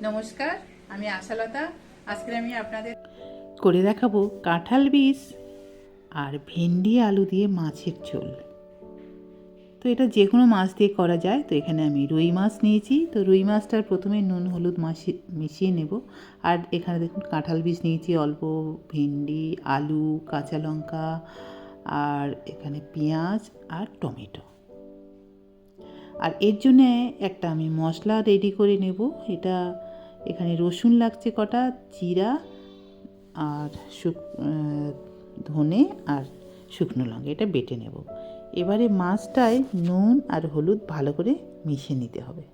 নমস্কার, আমি আশালতা। আজকে আমি আপনাদের করে দেখাবো কাঁঠাল বীজ আর ভেন্ডি আলু দিয়ে মাছের ঝোল। তো এটা যে কোনো মাছ দিয়ে করা যায়। তো এখানে আমি রুই মাছ নিয়েছি। তো রুই মাছটার প্রথমে নুন হলুদ মিশিয়ে নেব। আর এখানে দেখুন কাঁঠাল বীজ নিয়েছি অল্প, ভেন্ডি, আলু, কাঁচা লঙ্কা, আর এখানে পেঁয়াজ আর টমেটো। আর এর জন্যে একটা আমি মশলা রেডি করে নেব। এটা এখানে রসুন লাগছে কটা, জিরা আর ধনে আর শুকনো লঙ্কা, এটা বেটে নেব। এবারে মাছটায় নুন আর হলুদ ভালো করে মিশিয়ে নিতে হবে।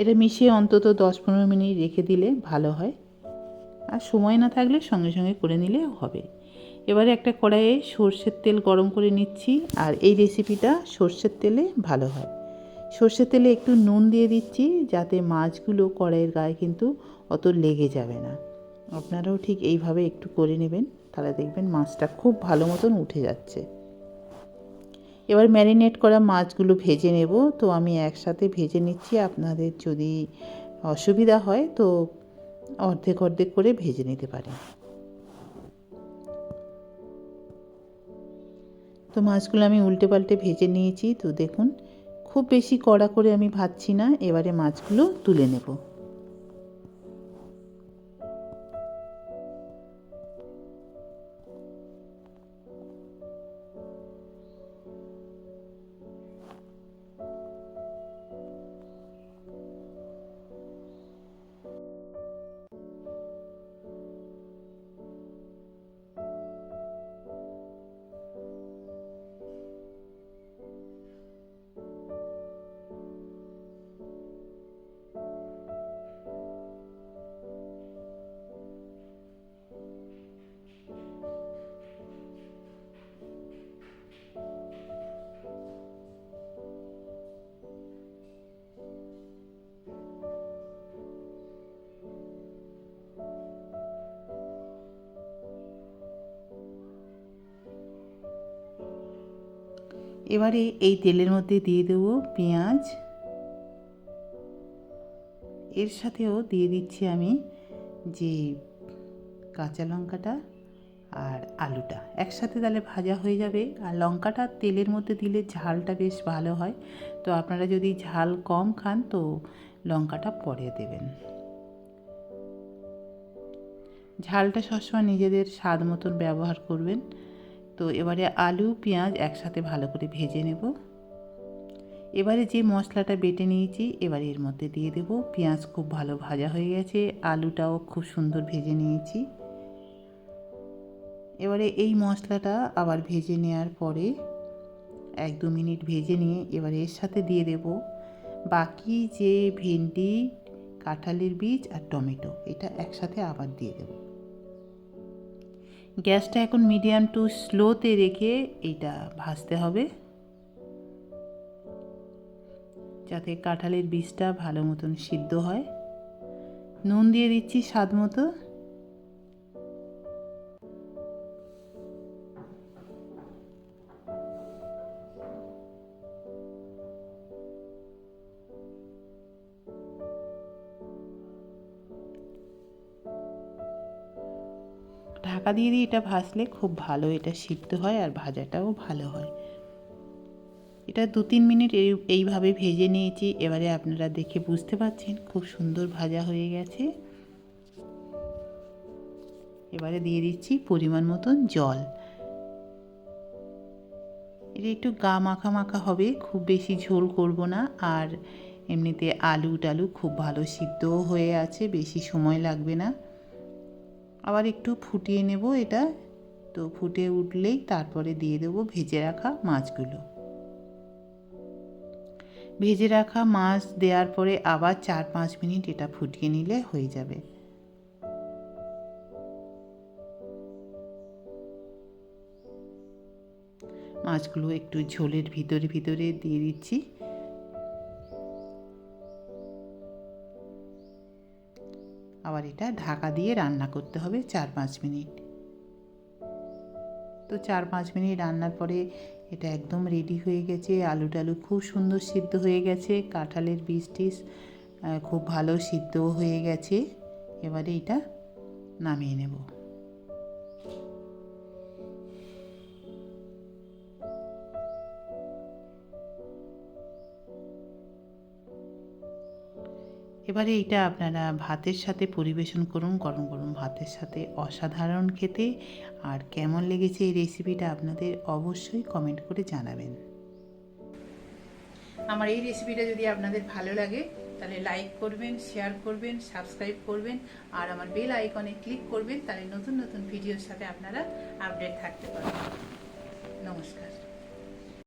এটা মিশিয়ে অন্তত 10-15 মিনিট রেখে দিলে ভালো হয়, আর সময় না থাকলে সঙ্গে সঙ্গে করে নিলে হবে। এবারে একটা কড়াইয়ে সর্ষের তেল গরম করে নিচ্ছি। আর এই রেসিপিটা সর্ষের তেলে ভালো হয়। সর্ষের তেলে একটু নুন দিয়ে দিচ্ছি, যাতে মাছগুলো কড়াইয়ের গায়ে কিন্তু অত লেগে যাবে না। আপনারাও ঠিক এইভাবে একটু করে নেবেন, তাহলে দেখবেন মাছটা খুব ভালো মতন উঠে যাচ্ছে। এবার ম্যারিনেট করা মাছগুলো ভেজে নেব। তো আমি একসাথে ভেজে নিচ্ছি, আপনাদের যদি অসুবিধা হয় তো অর্ধেক অর্ধেক করে ভেজে নিতে পারেন। তো মাছগুলো আমি উল্টে পাল্টে ভেজে নিয়েছি। তো দেখুন, খুব বেশি কড়া করে আমি ভাজছি না। এবারে মাছগুলো তুলে নেব। এবারে এই তেলের মধ্যে দিয়ে দেব পেঁয়াজ। এর সাথেও দিয়ে দিচ্ছি আমি যে কাঁচা লঙ্কাটা আর আলুটা একসাথে, তাহলে ভাজা হয়ে যাবে। আর লঙ্কাটা তেলের মধ্যে দিলে ঝালটা বেশ ভালো হয়। তো আপনারা যদি ঝাল কম খান তো লঙ্কাটা পরে দেবেন। ঝালটা সবসময় নিজেদের স্বাদ মতন ব্যবহার করবেন। তো এবারে আলু পেঁয়াজ একসাথে ভালো করে ভেজে নেব। এবারে যে মশলাটা বেটে নিয়েছি এবারে এর মধ্যে দিয়ে দেব। পেঁয়াজ খুব ভালো ভাজা হয়ে গেছে, আলুটাও খুব সুন্দর ভেজে নিয়েছি। এবারে এই মশলাটা আবার ভেজে নেওয়ার পরে 1-2 মিনিট ভেজে নিয়ে এবারে এর সাথে দিয়ে দেব বাকি যে ভেন্ডি, কাঁঠালের বীজ আর টমেটো, এটা একসাথে আবার দিয়ে দেব। গ্যাসটা এখন মিডিয়াম টু স্লোতে রেখে এটা ভাজতে হবে, যাতে কাঁঠালের বীজটা ভালো মতন সিদ্ধ হয়। নুন দিয়ে দিচ্ছি স্বাদ মতো। ঢাকা দিয়ে দিয়ে এটা ভাজলে খুব ভালো এটা সিদ্ধ হয়, আর ভাজাটাও ভালো হয়। এটা 2-3 মিনিট এইভাবে ভেজে নিয়েছি। এবারে আপনারা দেখে বুঝতে পারছেন খুব সুন্দর ভাজা হয়ে গেছে। এবারে দিয়ে দিচ্ছি পরিমাণ মতন জল। এটা একটু গা মাখা মাখা হবে, খুব বেশি ঝোল করব না। আর এমনিতে আলু টালু খুব ভালো সিদ্ধও হয়ে আছে, বেশি সময় লাগবে না। আবার একটু ফুটিয়ে নেব এটা। তো ফুটে উঠলেই তারপরে দিয়ে দেব ভেজে রাখা মাছগুলো। ভেজে রাখা মাছ দেওয়ার পরে আবার 4-5 মিনিট এটা ফুটিয়ে নিলে হয়ে যাবে। মাছগুলো একটু ঝোলের ভিতরে ভিতরে দিয়ে দিচ্ছি। আবার এটা ঢাকা দিয়ে রান্না করতে হবে 4-5 মিনিট। তো 4-5 মিনিট রান্নার পরে এটা একদম রেডি হয়ে গেছে। আলু টালু খুব সুন্দর সিদ্ধ হয়ে গেছে, কাঁঠালের বীজ টিজ খুব ভালো সিদ্ধ হয়ে গেছে। এবারে এটা নামিয়ে নেব। এবারে এটা আপনারা ভাতের সাথে পরিবেশন করুন, গরম গরম ভাতের সাথে অসাধারণ খেতে। আর কেমন লেগেছে এই রেসিপিটা আপনাদের অবশ্যই কমেন্ট করে জানাবেন। আমার এই রেসিপিটা যদি আপনাদের ভালো লাগে তাহলে লাইক করবেন, শেয়ার করবেন, সাবস্ক্রাইব করবেন আর আমার বেল আইকনে ক্লিক করবেন, তাহলে নতুন নতুন ভিডিওর সাথে আপনারা আপডেট থাকতে পারবেন। নমস্কার।